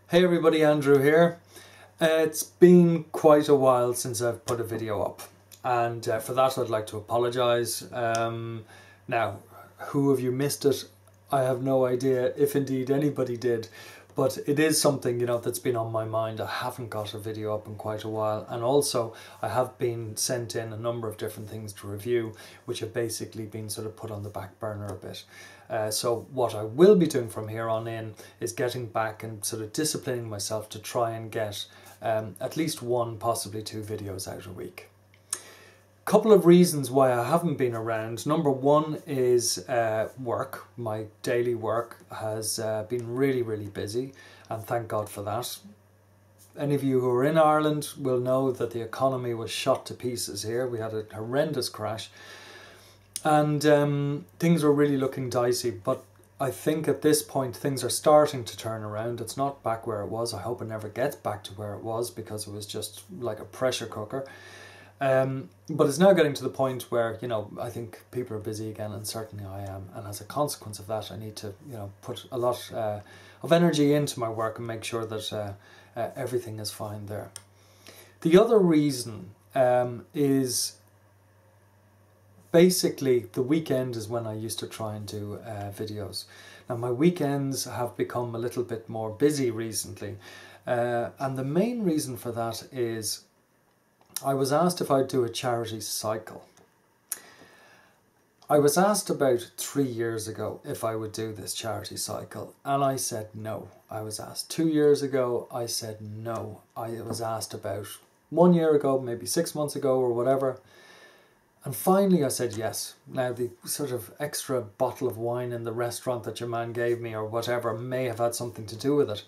Hey everybody, Andrew here. It's been quite a while since I've put a video up, and for that I'd like to apologise. Now, who of you missed it? I have no idea if indeed anybody did, but it is something, that's been on my mind. I haven't got a video up in quite a while, and also I have been sent in a number of different things to review, which have basically been sort of put on the back burner a bit. So what I will be doing from here on in is getting back and sort of disciplining myself to try and get at least one, possibly two videos out a week. Couple of reasons why I haven't been around. Number one is work. My daily work has been really busy, and thank God for that. Any of you who are in Ireland will know that the economy was shot to pieces here. We had a horrendous crash, and things are really looking dicey, but I think at this point things are starting to turn around. It's not back where it was. I hope it never gets back to where it was, because it was just like a pressure cooker. But it's now getting to the point where, I think people are busy again, and certainly I am. And as a consequence of that, I need to, put a lot of energy into my work and make sure that everything is fine there. The other reason is basically the weekend is when I used to try and do videos. Now my weekends have become a little bit more busy recently, and the main reason for that is I was asked if I'd do a charity cycle. I was asked about 3 years ago if I would do this charity cycle, and I said no. I was asked 2 years ago, I said no. I was asked about 1 year ago, maybe 6 months ago or whatever. And finally I said yes. Now the sort of extra bottle of wine in the restaurant that your man gave me or whatever may have had something to do with it.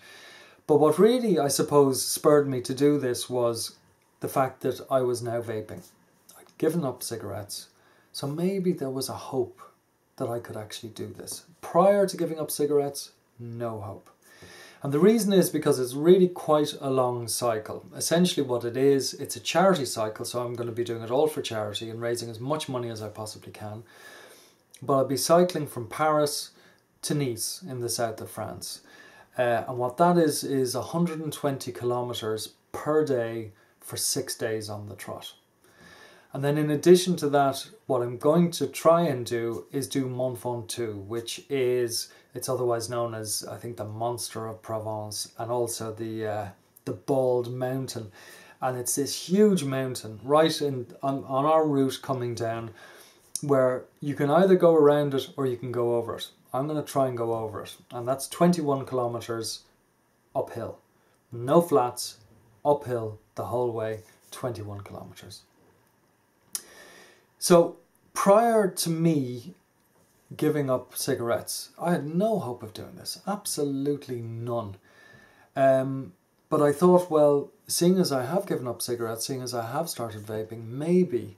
But what really, I suppose, spurred me to do this was the fact that I was now vaping. I'd given up cigarettes, so maybe there was a hope that I could actually do this. Prior to giving up cigarettes, no hope. And the reason is because it's really quite a long cycle. Essentially what it is, it's a charity cycle, so I'm going to be doing it all for charity and raising as much money as I possibly can. But I'll be cycling from Paris to Nice in the south of France. And what that is 120 kilometers per day for 6 days on the trot. And then in addition to that, what I'm going to try and do is do Mont Ventoux, which is, it's otherwise known as, I think, the Monster of Provence, and also the Bald Mountain. And it's this huge mountain right on our route coming down, where you can either go around it or you can go over it. I'm going to try and go over it. And that's 21 kilometers uphill. No flats, uphill the whole way, 21 kilometers. So prior to me giving up cigarettes, I had no hope of doing this, absolutely none. But I thought, well, seeing as I have given up cigarettes, seeing as I have started vaping, maybe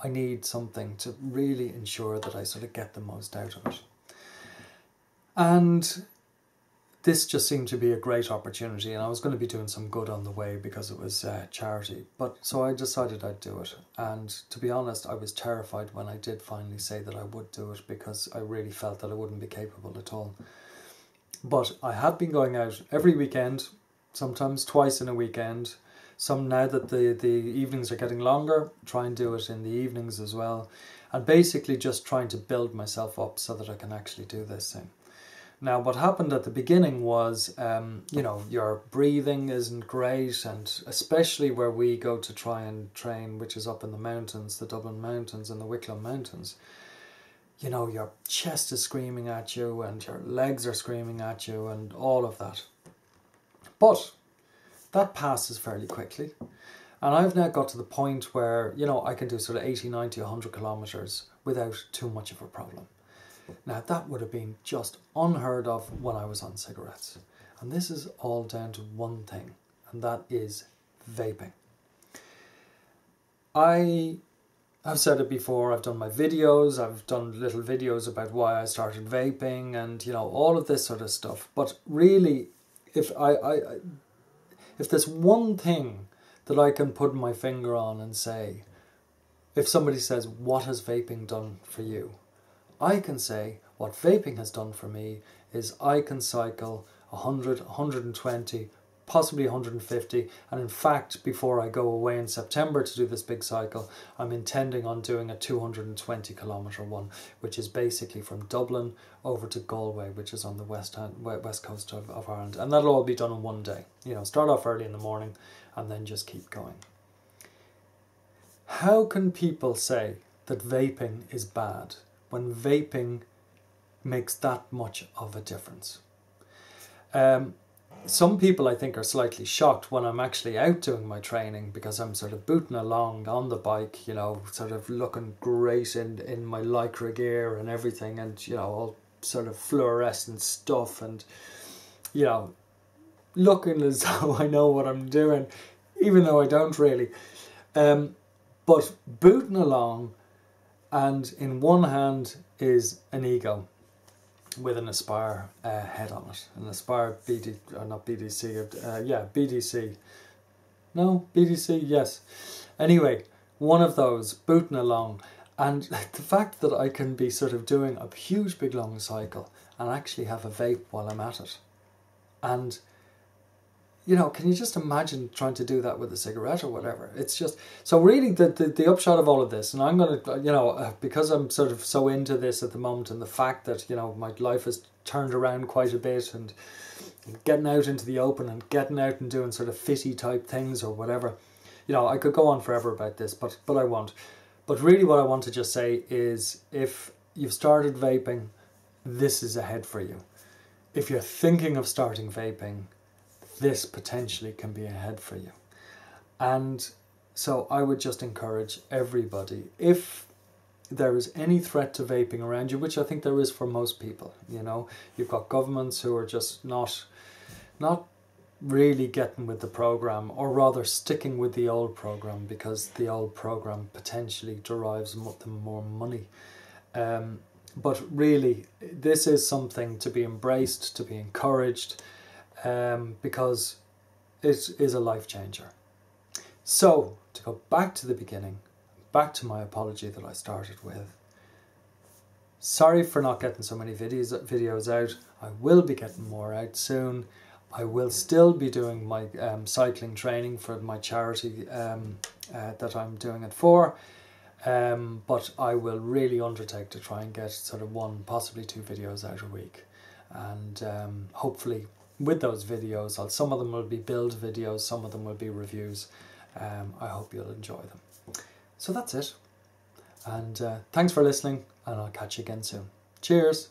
I need something to really ensure that I sort of get the most out of it. And this just seemed to be a great opportunity, and I was going to be doing some good on the way because it was charity. But so I decided I'd do it. And to be honest, I was terrified when I did finally say that I would do it, because I really felt that I wouldn't be capable at all. But I have been going out every weekend, sometimes twice in a weekend. Some, now that the evenings are getting longer, try and do it in the evenings as well. And basically just trying to build myself up so that I can actually do this thing. Now, what happened at the beginning was, your breathing isn't great, and especially where we go to try and train, which is up in the mountains, the Dublin Mountains and the Wicklow Mountains, your chest is screaming at you and your legs are screaming at you and all of that. But that passes fairly quickly. And I've now got to the point where, I can do sort of 80, 90, 100 kilometers without too much of a problem. Now that would have been just unheard of when I was on cigarettes. And this is all down to one thing, and that is vaping. I have said it before, I've done my videos, I've done little videos about why I started vaping and, all of this sort of stuff. But really, if there's one thing that I can put my finger on and say, if somebody says, what has vaping done for you? I can say what vaping has done for me is I can cycle 100, 120, possibly 150. And in fact, before I go away in September to do this big cycle, I'm intending on doing a 220 kilometre one, which is basically from Dublin over to Galway, which is on the west coast of Ireland. And that'll all be done in one day. You know, start off early in the morning and then just keep going. How can people say that vaping is bad when vaping makes that much of a difference? Some people, I think, are slightly shocked when I'm actually out doing my training, because I'm sort of booting along on the bike, you know, sort of looking great in my Lycra gear and everything, and, you know, all sort of fluorescent stuff, and, you know, looking as though I know what I'm doing, even though I don't really. But booting along, and in one hand is an ego with an Aspire head on it. An Aspire BD, or not BDC, yeah, BDC. No, BDC, yes. Anyway, one of those, booting along. And the fact that I can be sort of doing a huge big long cycle and actually have a vape while I'm at it. And, you know, can you just imagine trying to do that with a cigarette or whatever? It's just, so really the upshot of all of this, and I'm going to, you know, because I'm sort of so into this at the moment, and the fact that, you know, my life has turned around quite a bit, and getting out into the open and getting out and doing sort of fitty type things or whatever, you know, I could go on forever about this, but I won't. But really what I want to just say is, if you've started vaping, this is ahead for you. If you're thinking of starting vaping, this potentially can be ahead for you. And so I would just encourage everybody, if there is any threat to vaping around you, which I think there is for most people, you know, you've got governments who are just not really getting with the program, or rather sticking with the old program, because the old program potentially derives them more money. But really, this is something to be embraced, to be encouraged, because it is a life changer. So, to go back to the beginning, back to my apology that I started with. Sorry for not getting so many videos out. I will be getting more out soon. I will still be doing my cycling training for my charity that I'm doing it for. But I will really undertake to try and get sort of 1, possibly 2 videos out a week. And hopefully with those videos, some of them will be build videos, some of them will be reviews. I hope you'll enjoy them. So that's it. And thanks for listening, and I'll catch you again soon. Cheers.